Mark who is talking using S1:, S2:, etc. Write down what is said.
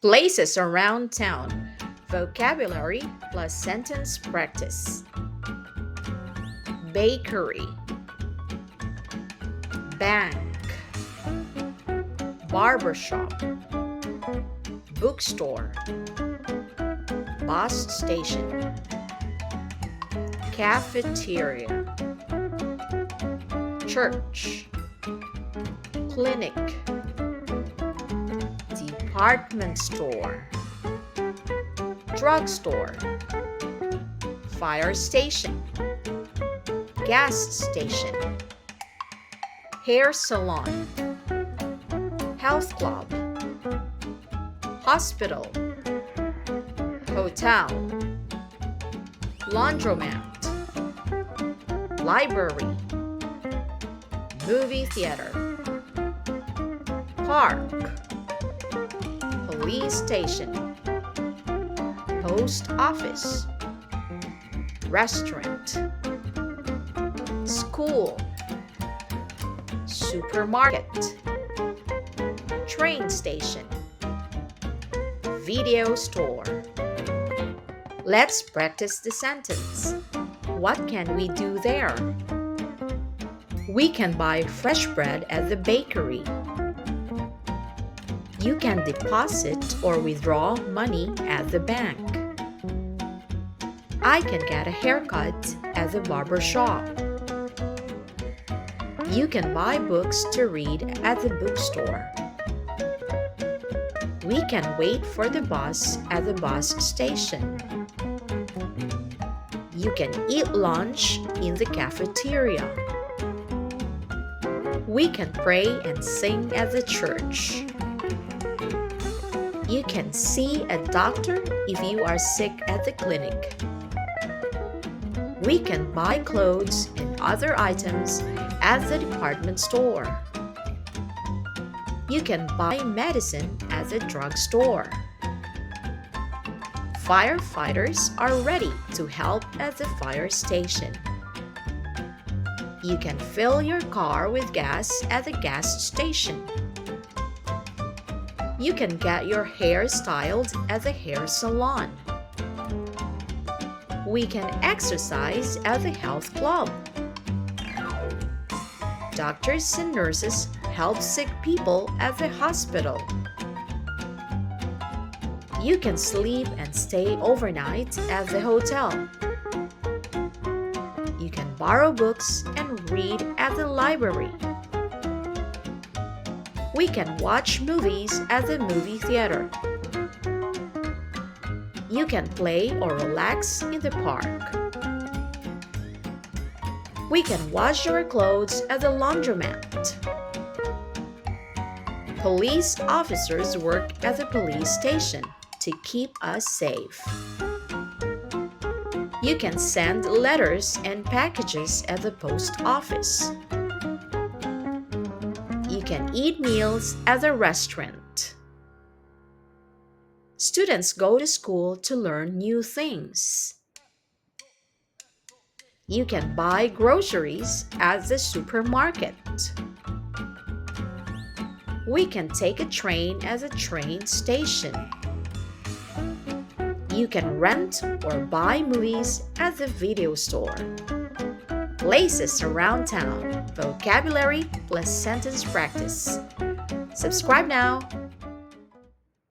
S1: Places around town. Vocabulary plus sentence practice. Bakery. Bank. Barbershop. Bookstore. Bus station. Cafeteria. Church. Clinic. Department store. Drugstore. Fire station. Gas station. Hair salon. Health club. Hospital. Hotel. Laundromat. Library. Movie theater. Park. Police station. Post office. Restaurant. School. Supermarket. Train station. Video store. Let's practice the sentence. What can we do there? We can buy fresh bread at the bakery. You can deposit or withdraw money at the bank. I can get a haircut at the barber shop. You can buy books to read at the bookstore. We can wait for the bus at the bus station. You can eat lunch in the cafeteria. We can pray and sing at the church. You can see a doctor if you are sick at the clinic. We can buy clothes and other items at the department store. You can buy medicine at the drugstore. Firefighters are ready to help at the fire station. You can fill your car with gas at the gas station. You can get your hair styled at the hair salon. We can exercise at the health club. Doctors and nurses help sick people at the hospital. You can sleep and stay overnight at the hotel. You can borrow books and read at the library. We can watch movies at the movie theater. You can play or relax in the park. We can wash your clothes at the laundromat. Police officers work at the police station to keep us safe. You can send letters and packages at the post office. You can eat meals at the restaurant. Students go to school to learn new things. You can buy groceries at the supermarket. We can take a train at the train station. You can rent or buy movies at the video store. Places around town. Vocabulary plus sentence practice. Subscribe now.